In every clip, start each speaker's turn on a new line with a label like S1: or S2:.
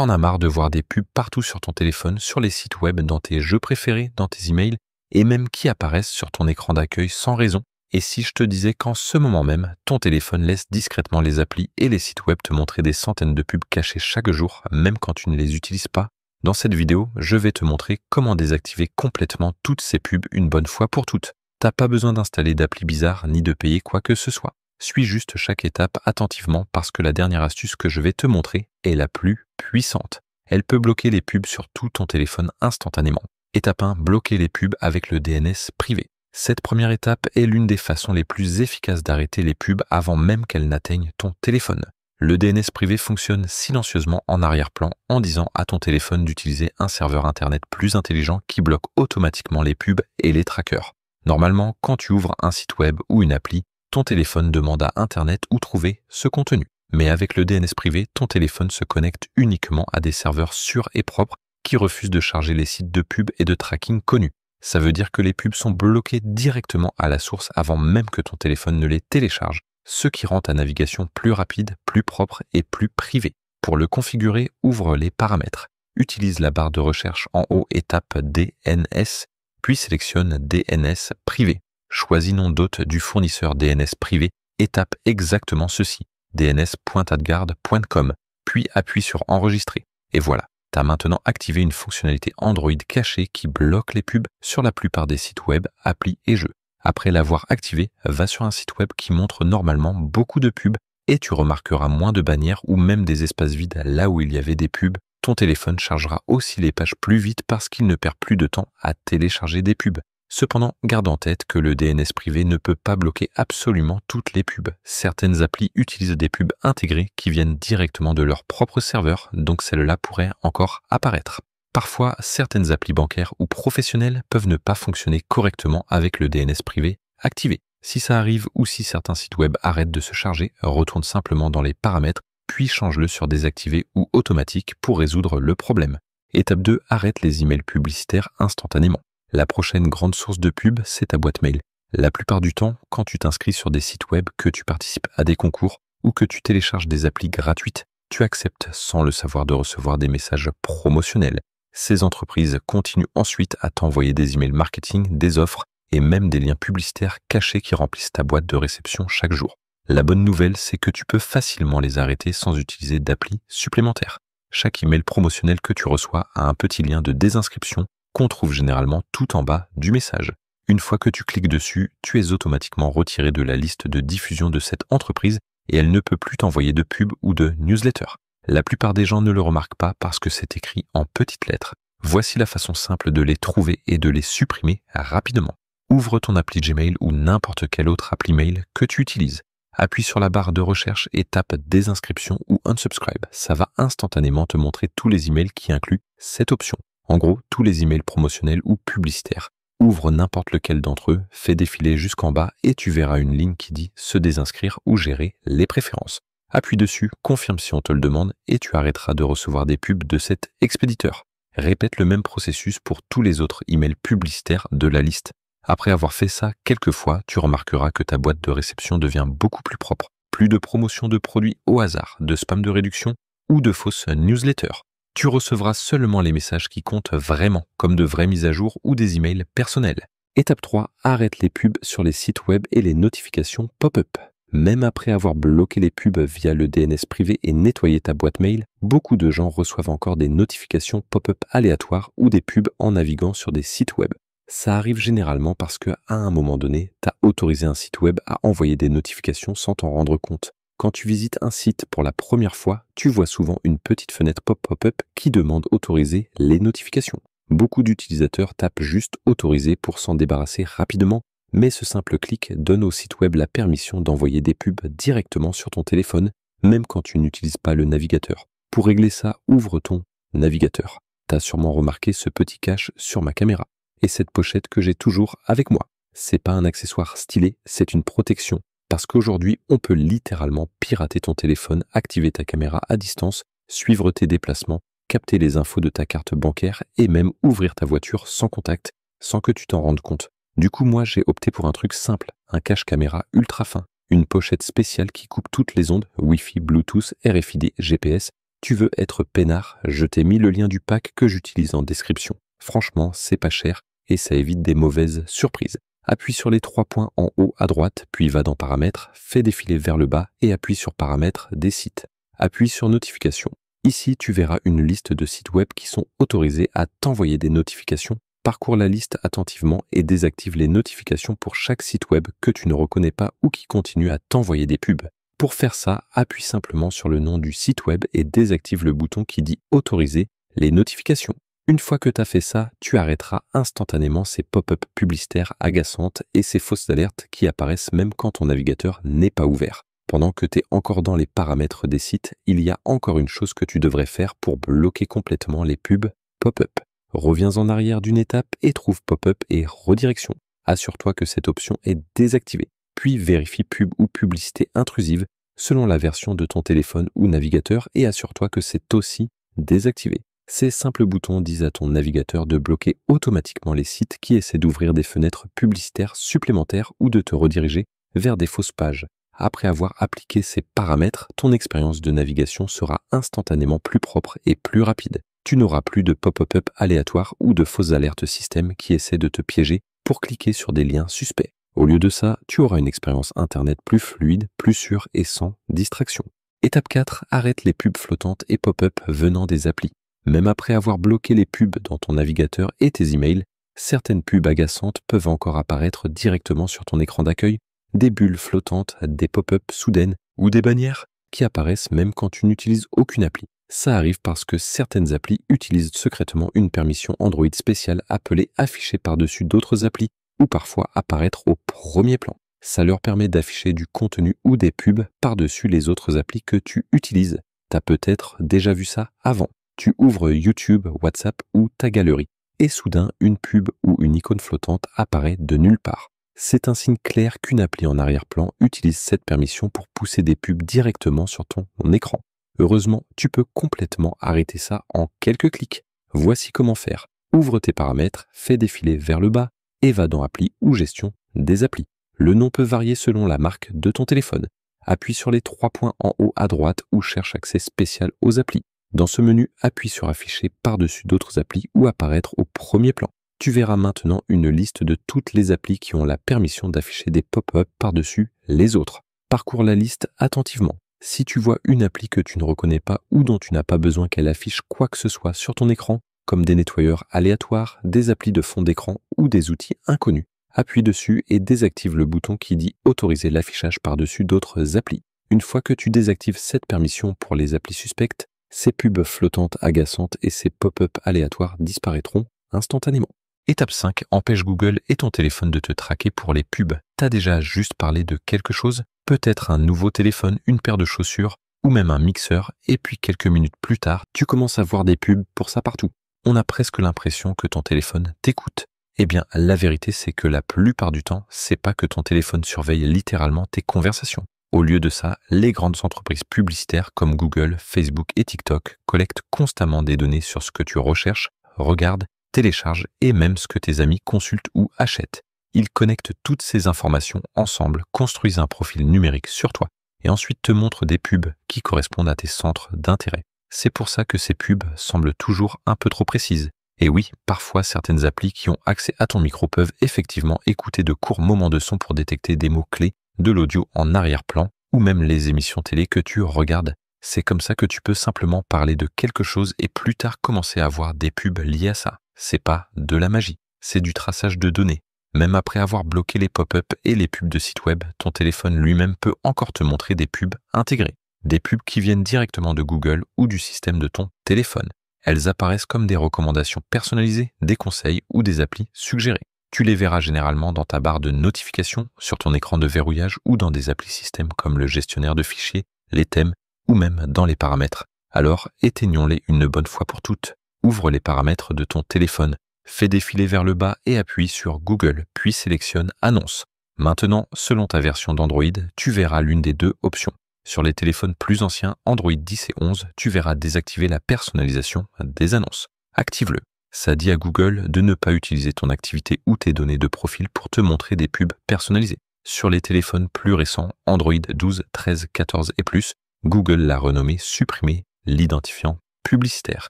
S1: t'en as marre de voir des pubs partout sur ton téléphone, sur les sites web, dans tes jeux préférés, dans tes emails, et même qui apparaissent sur ton écran d'accueil sans raison. Et si je te disais qu'en ce moment même, ton téléphone laisse discrètement les applis et les sites web te montrer des centaines de pubs cachées chaque jour, même quand tu ne les utilises pas? Dans cette vidéo, je vais te montrer comment désactiver complètement toutes ces pubs une bonne fois pour toutes. T'as pas besoin d'installer d'appli bizarre ni de payer quoi que ce soit. Suis juste chaque étape attentivement parce que la dernière astuce que je vais te montrer est la plus puissante. Elle peut bloquer les pubs sur tout ton téléphone instantanément. Étape 1, bloquer les pubs avec le DNS privé. Cette première étape est l'une des façons les plus efficaces d'arrêter les pubs avant même qu'elles n'atteignent ton téléphone. Le DNS privé fonctionne silencieusement en arrière-plan en disant à ton téléphone d'utiliser un serveur internet plus intelligent qui bloque automatiquement les pubs et les trackers. Normalement, quand tu ouvres un site web ou une appli, ton téléphone demande à Internet où trouver ce contenu. Mais avec le DNS privé, ton téléphone se connecte uniquement à des serveurs sûrs et propres qui refusent de charger les sites de pubs et de tracking connus. Ça veut dire que les pubs sont bloquées directement à la source avant même que ton téléphone ne les télécharge, ce qui rend ta navigation plus rapide, plus propre et plus privée. Pour le configurer, ouvre les paramètres. Utilise la barre de recherche en haut et tape DNS, puis sélectionne DNS privé. Choisis nom d'hôte du fournisseur DNS privé et tape exactement ceci, dns.adguard.com, puis appuie sur enregistrer. Et voilà, tu as maintenant activé une fonctionnalité Android cachée qui bloque les pubs sur la plupart des sites web, applis et jeux. Après l'avoir activé, va sur un site web qui montre normalement beaucoup de pubs et tu remarqueras moins de bannières ou même des espaces vides là où il y avait des pubs. Ton téléphone chargera aussi les pages plus vite parce qu'il ne perd plus de temps à télécharger des pubs. Cependant, garde en tête que le DNS privé ne peut pas bloquer absolument toutes les pubs. Certaines applis utilisent des pubs intégrées qui viennent directement de leur propre serveur, donc celles-là pourraient encore apparaître. Parfois, certaines applis bancaires ou professionnelles peuvent ne pas fonctionner correctement avec le DNS privé activé. Si ça arrive ou si certains sites web arrêtent de se charger, retourne simplement dans les paramètres, puis change-le sur désactivé ou automatique pour résoudre le problème. Étape 2, arrête les emails publicitaires instantanément. La prochaine grande source de pub, c'est ta boîte mail. La plupart du temps, quand tu t'inscris sur des sites web, que tu participes à des concours ou que tu télécharges des applis gratuites, tu acceptes sans le savoir de recevoir des messages promotionnels. Ces entreprises continuent ensuite à t'envoyer des emails marketing, des offres et même des liens publicitaires cachés qui remplissent ta boîte de réception chaque jour. La bonne nouvelle, c'est que tu peux facilement les arrêter sans utiliser d'appli supplémentaires. Chaque email promotionnel que tu reçois a un petit lien de désinscription qu'on trouve généralement tout en bas du message. Une fois que tu cliques dessus, tu es automatiquement retiré de la liste de diffusion de cette entreprise et elle ne peut plus t'envoyer de pub ou de newsletter. La plupart des gens ne le remarquent pas parce que c'est écrit en petites lettres. Voici la façon simple de les trouver et de les supprimer rapidement. Ouvre ton appli Gmail ou n'importe quelle autre appli mail que tu utilises. Appuie sur la barre de recherche et tape désinscription ou unsubscribe. Ça va instantanément te montrer tous les emails qui incluent cette option. En gros, tous les emails promotionnels ou publicitaires. Ouvre n'importe lequel d'entre eux, fais défiler jusqu'en bas et tu verras une ligne qui dit se désinscrire ou gérer les préférences. Appuie dessus, confirme si on te le demande et tu arrêteras de recevoir des pubs de cet expéditeur. Répète le même processus pour tous les autres emails publicitaires de la liste. Après avoir fait ça quelques fois, tu remarqueras que ta boîte de réception devient beaucoup plus propre. Plus de promotions de produits au hasard, de spam de réduction ou de fausses newsletters. Tu recevras seulement les messages qui comptent vraiment, comme de vraies mises à jour ou des emails personnels. Étape 3, arrête les pubs sur les sites web et les notifications pop-up. Même après avoir bloqué les pubs via le DNS privé et nettoyé ta boîte mail, beaucoup de gens reçoivent encore des notifications pop-up aléatoires ou des pubs en naviguant sur des sites web. Ça arrive généralement parce qu'à un moment donné, tu as autorisé un site web à envoyer des notifications sans t'en rendre compte. Quand tu visites un site pour la première fois, tu vois souvent une petite fenêtre pop-up qui demande autoriser les notifications. Beaucoup d'utilisateurs tapent juste autoriser pour s'en débarrasser rapidement, mais ce simple clic donne au site web la permission d'envoyer des pubs directement sur ton téléphone, même quand tu n'utilises pas le navigateur. Pour régler ça, ouvre ton navigateur. Tu as sûrement remarqué ce petit cache sur ma caméra et cette pochette que j'ai toujours avec moi. C'est pas un accessoire stylé, c'est une protection. Parce qu'aujourd'hui, on peut littéralement pirater ton téléphone, activer ta caméra à distance, suivre tes déplacements, capter les infos de ta carte bancaire et même ouvrir ta voiture sans contact, sans que tu t'en rendes compte. Du coup, moi, j'ai opté pour un truc simple, un cache caméra ultra fin, une pochette spéciale qui coupe toutes les ondes, Wi-Fi, Bluetooth, RFID, GPS, Tu veux être peinard? Je t'ai mis le lien du pack que j'utilise en description. Franchement, c'est pas cher et ça évite des mauvaises surprises. Appuie sur les 3 points en haut à droite, puis va dans Paramètres, fais défiler vers le bas et appuie sur Paramètres des sites. Appuie sur Notifications. Ici, tu verras une liste de sites web qui sont autorisés à t'envoyer des notifications. Parcours la liste attentivement et désactive les notifications pour chaque site web que tu ne reconnais pas ou qui continue à t'envoyer des pubs. Pour faire ça, appuie simplement sur le nom du site web et désactive le bouton qui dit « Autoriser les notifications ». Une fois que tu as fait ça, tu arrêteras instantanément ces pop-up publicitaires agaçantes et ces fausses alertes qui apparaissent même quand ton navigateur n'est pas ouvert. Pendant que tu es encore dans les paramètres des sites, il y a encore une chose que tu devrais faire pour bloquer complètement les pubs pop-up. Reviens en arrière d'une étape et trouve pop-up et redirection. Assure-toi que cette option est désactivée. Puis vérifie pub ou publicité intrusive selon la version de ton téléphone ou navigateur et assure-toi que c'est aussi désactivé. Ces simples boutons disent à ton navigateur de bloquer automatiquement les sites qui essaient d'ouvrir des fenêtres publicitaires supplémentaires ou de te rediriger vers des fausses pages. Après avoir appliqué ces paramètres, ton expérience de navigation sera instantanément plus propre et plus rapide. Tu n'auras plus de pop-up aléatoires ou de fausses alertes système qui essaient de te piéger pour cliquer sur des liens suspects. Au lieu de ça, tu auras une expérience Internet plus fluide, plus sûre et sans distraction. Étape 4, arrête les pubs flottantes et pop-up venant des applis. Même après avoir bloqué les pubs dans ton navigateur et tes emails, certaines pubs agaçantes peuvent encore apparaître directement sur ton écran d'accueil, des bulles flottantes, des pop-up soudaines ou des bannières qui apparaissent même quand tu n'utilises aucune appli. Ça arrive parce que certaines applis utilisent secrètement une permission Android spéciale appelée afficher par-dessus d'autres applis ou parfois apparaître au premier plan. Ça leur permet d'afficher du contenu ou des pubs par-dessus les autres applis que tu utilises. T'as peut-être déjà vu ça avant. Tu ouvres YouTube, WhatsApp ou ta galerie et soudain une pub ou une icône flottante apparaît de nulle part. C'est un signe clair qu'une appli en arrière-plan utilise cette permission pour pousser des pubs directement sur ton écran. Heureusement, tu peux complètement arrêter ça en quelques clics. Voici comment faire. Ouvre tes paramètres, fais défiler vers le bas et va dans Appli ou Gestion des applis. Le nom peut varier selon la marque de ton téléphone. Appuie sur les 3 points en haut à droite ou cherche accès spécial aux applis. Dans ce menu, appuie sur Afficher par-dessus d'autres applis ou apparaître au premier plan. Tu verras maintenant une liste de toutes les applis qui ont la permission d'afficher des pop-up par-dessus les autres. Parcours la liste attentivement. Si tu vois une appli que tu ne reconnais pas ou dont tu n'as pas besoin qu'elle affiche quoi que ce soit sur ton écran, comme des nettoyeurs aléatoires, des applis de fond d'écran ou des outils inconnus, appuie dessus et désactive le bouton qui dit « Autoriser l'affichage par-dessus d'autres applis ». Une fois que tu désactives cette permission pour les applis suspectes, ces pubs flottantes agaçantes et ces pop-up aléatoires disparaîtront instantanément. Étape 5, empêche Google et ton téléphone de te traquer pour les pubs. T'as déjà juste parlé de quelque chose? Peut-être un nouveau téléphone, une paire de chaussures ou même un mixeur et puis quelques minutes plus tard, tu commences à voir des pubs pour ça partout. On a presque l'impression que ton téléphone t'écoute. Eh bien, la vérité, c'est que la plupart du temps, c'est pas que ton téléphone surveille littéralement tes conversations. Au lieu de ça, les grandes entreprises publicitaires comme Google, Facebook et TikTok collectent constamment des données sur ce que tu recherches, regardes, télécharges et même ce que tes amis consultent ou achètent. Ils connectent toutes ces informations ensemble, construisent un profil numérique sur toi et ensuite te montrent des pubs qui correspondent à tes centres d'intérêt. C'est pour ça que ces pubs semblent toujours un peu trop précises. Et oui, parfois certaines applis qui ont accès à ton micro peuvent effectivement écouter de courts moments de son pour détecter des mots-clés, de l'audio en arrière-plan ou même les émissions télé que tu regardes. C'est comme ça que tu peux simplement parler de quelque chose et plus tard commencer à avoir des pubs liées à ça. C'est pas de la magie, c'est du traçage de données. Même après avoir bloqué les pop-up et les pubs de sites web, ton téléphone lui-même peut encore te montrer des pubs intégrées. Des pubs qui viennent directement de Google ou du système de ton téléphone. Elles apparaissent comme des recommandations personnalisées, des conseils ou des applis suggérées. Tu les verras généralement dans ta barre de notifications, sur ton écran de verrouillage ou dans des applis système comme le gestionnaire de fichiers, les thèmes ou même dans les paramètres. Alors, éteignons-les une bonne fois pour toutes. Ouvre les paramètres de ton téléphone, fais défiler vers le bas et appuie sur Google, puis sélectionne Annonces. Maintenant, selon ta version d'Android, tu verras l'une des deux options. Sur les téléphones plus anciens, Android 10 et 11, tu verras désactiver la personnalisation des annonces. Active-le. Ça dit à Google de ne pas utiliser ton activité ou tes données de profil pour te montrer des pubs personnalisées. Sur les téléphones plus récents, Android 12, 13, 14 et plus, Google l'a renommé Supprimer l'identifiant publicitaire.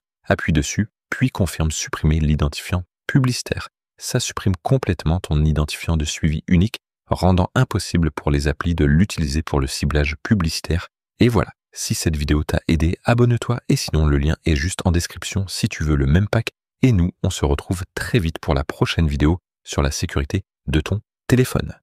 S1: Appuie dessus, puis confirme supprimer l'identifiant publicitaire. Ça supprime complètement ton identifiant de suivi unique, rendant impossible pour les applis de l'utiliser pour le ciblage publicitaire. Et voilà, si cette vidéo t'a aidé, abonne-toi et sinon le lien est juste en description si tu veux le même pack. Et nous, on se retrouve très vite pour la prochaine vidéo sur la sécurité de ton téléphone.